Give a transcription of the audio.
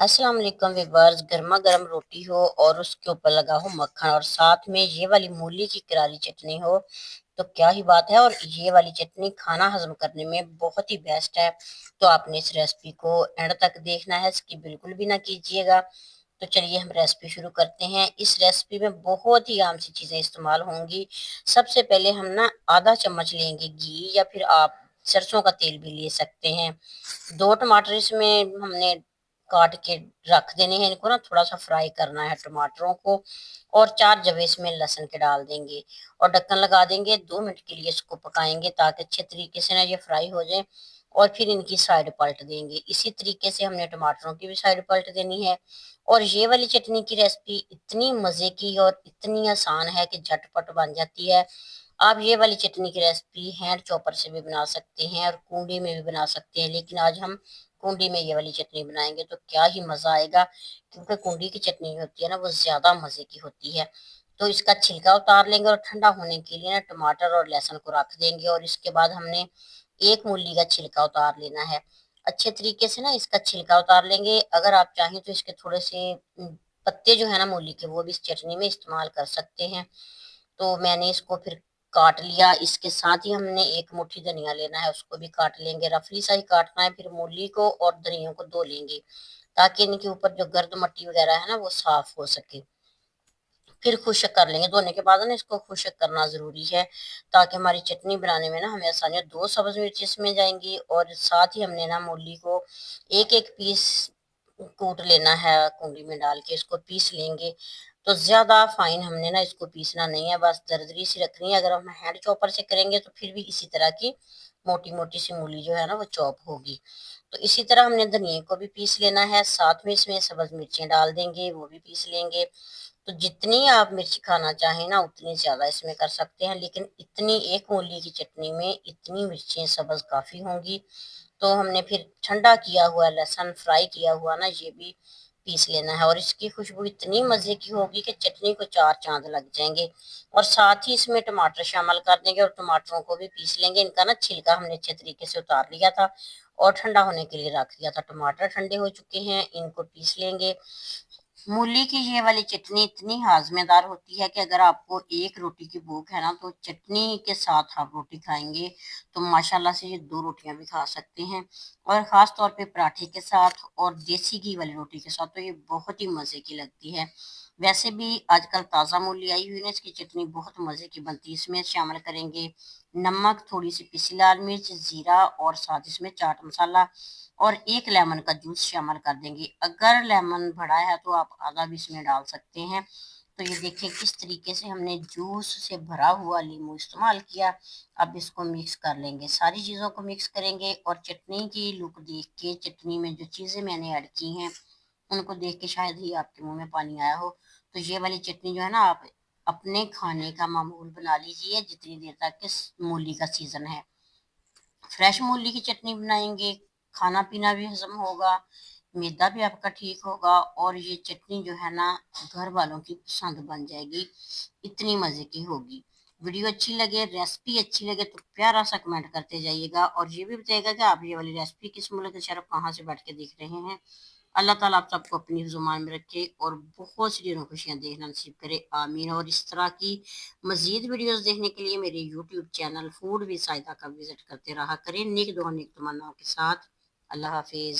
अस्सलाम वालेकुम व्यूअर्स। गर्मा गर्म रोटी हो और उसके ऊपर लगा हो मक्खन और साथ में ये वाली मूली की करारी चटनी हो तो क्या ही बात है। और ये वाली चटनी खाना हजम करने में बहुत ही बेस्ट है। तो आपने इस रेसिपी को एंड तक देखना है, इसकी बिल्कुल भी ना कीजिएगा। तो चलिए हम रेसिपी शुरू करते हैं। इस रेसिपी में बहुत ही आम सी चीजें इस्तेमाल होंगी। सबसे पहले हम ना आधा चम्मच लेंगे घी, या फिर आप सरसों का तेल भी ले सकते हैं। 2 टमाटर इसमें हमने काट के रख देने हैं, इनको ना थोड़ा सा फ्राई करना है टमाटरों को। और 4 जवे इसमें लहसुन के डाल देंगे और ढक्कन लगा देंगे। 2 मिनट के लिए इसको पकाएंगे ताकि अच्छे तरीके से ना ये फ्राई हो जाए। और फिर इनकी साइड पलट देंगे। इसी तरीके से हमने टमाटरों की भी साइड पलट देनी है। और ये वाली चटनी की रेसिपी इतनी मजे की और इतनी आसान है कि झटपट बन जाती है। आप ये वाली चटनी की रेसिपी हैंड चॉपर से भी बना सकते हैं और कूंडी में भी बना सकते हैं, लेकिन आज हम कूंडी में ये वाली चटनी बनाएंगे तो क्या ही मजा आएगा। क्योंकि कूंडी की चटनी होती है ना, वो ज्यादा मजे की होती है। तो इसका छिलका उतार लेंगे और ठंडा होने के लिए ना टमाटर और लहसुन को रख देंगे। और इसके बाद हमने एक मूली का छिलका उतार लेना है। अच्छे तरीके से ना इसका छिलका उतार लेंगे। अगर आप चाहें तो इसके थोड़े से पत्ते जो है ना मूली के, वो भी इस चटनी में इस्तेमाल कर सकते हैं। तो मैंने इसको फिर काट लिया। इसके साथ ही हमने एक मुट्ठी धनिया लेना है, उसको भी काट लेंगे। रफली सा ही काटना है। फिर मूली को और धनिया को धो लेंगे ताकि इनके ऊपर जो गर्द मट्टी वगैरह है ना, वो साफ हो सके। फिर खुश्क कर लेंगे। धोने के बाद ना इसको खुश्क करना जरूरी है ताकि हमारी चटनी बनाने में ना हमें आसानी हो। 2 सब्ज मिर्च इसमें जाएंगी और साथ ही हमने ना मूली को एक एक पीस कूट लेना है। कुंडी में डाल के इसको पीस लेंगे। तो ज्यादा फाइन हमने ना इसको पीसना नहीं है, बस दरदरी सी रखनी है। अगर हम हैंड चॉपर से करेंगे तो फिर भी इसी तरह की मोटी मोटी सी मूली जो है ना, वो चॉप होगी। तो इसी तरह हमने धनिया को भी पीस लेना है। साथ में इसमें सब्ज मिर्चें डाल देंगे, वो भी पीस लेंगे। तो जितनी आप मिर्च खाना चाहें ना, उतनी ज्यादा इसमें कर सकते हैं, लेकिन इतनी एक मूली की चटनी में इतनी मिर्चें सब्ज काफी होंगी। तो हमने फिर ठंडा किया हुआ लहसुन फ्राई किया हुआ ना, ये भी पीस लेना है। और इसकी खुशबू इतनी मजे की होगी कि चटनी को 4 चांद लग जाएंगे। और साथ ही इसमें टमाटर शामिल कर देंगे और टमाटरों को भी पीस लेंगे। इनका ना छिलका हमने अच्छे तरीके से उतार लिया था और ठंडा होने के लिए रख दिया था। टमाटर ठंडे हो चुके हैं, इनको पीस लेंगे। मूली की ये वाली चटनी इतनी हाजमेदार होती है कि अगर आपको एक रोटी की भूख है ना, तो चटनी के साथ आप रोटी खाएंगे तो माशाल्लाह से ये 2 रोटियां भी खा सकते हैं। और खास तौर पे पराठे के साथ और देसी घी वाली रोटी के साथ तो ये बहुत ही मजे की लगती है। वैसे भी आजकल ताज़ा मूली आई हुई है ना, इसकी चटनी बहुत मजे की बनती है। इसमें शामिल करेंगे नमक, थोड़ी सी पिसी लाल मिर्च, जीरा और साथ इसमें चाट मसाला और एक लेमन का जूस शामिल कर देंगे। अगर लेमन बड़ा है तो आप आधा भी इसमें डाल सकते हैं। तो ये देखें किस तरीके से हमने जूस से भरा हुआ नींबू इस्तेमाल किया। अब इसको मिक्स कर लेंगे, सारी चीज़ों को मिक्स करेंगे। और चटनी की लुक देख के, चटनी में जो चीज़ें मैंने ऐड की हैं उनको देख के शायद ही आपके मुंह में पानी आया हो। तो ये वाली चटनी जो है ना, आप अपने खाने का मामूल बना लीजिए जितनी देर तक कि मूली का सीजन है। फ्रेश मूली की चटनी बनाएंगे, खाना पीना भी हजम होगा, मैदा भी आपका ठीक होगा। और ये चटनी जो है ना, घर वालों की पसंद बन जाएगी, इतनी मजे की होगी। वीडियो अच्छी लगे, रेसिपी अच्छी लगे तो प्यारा सा कमेंट करते जाइएगा और ये भी बताइएगा कि आप ये वाली रेसिपी किस मुल्क के शहर कहाँ से बैठ के देख रहे हैं। अल्लाह ताला आप सबको अपनी जुबान में रखे और बहुत सी ढेरों खुशियां देखना नसीब करे, आमीन। और इस तरह की मजीद वीडियोस देखने के लिए मेरे YouTube channel food with Saida का विजिट करते रहा करें। नेक दुआ नेक तमन्नाओं के साथ। अल्लाह हाफिज।